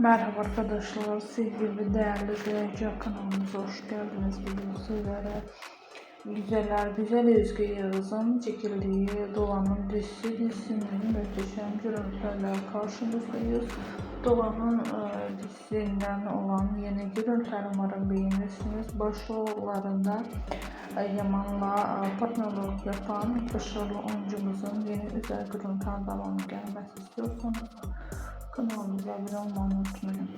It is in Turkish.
Merhaba arkadaşlar, sevgili ve değerli izleyiciler, kanalımıza hoş geldiniz. Bugün sizlere Güzel Özge Yağız'ın çekildiği Doğan'ın dizisinin muhteşem görüntülerle karşınızdayız. Doğan'ın dizisinden olan yeni görüntüler umarım beğenirsiniz. Başrollerde Yaman'la partnerlik yapan başarılı oyuncumuzun yeni özel görüntüler devamı gelmesi istiyorsanız kanalımıza abone olmayı unutmayın.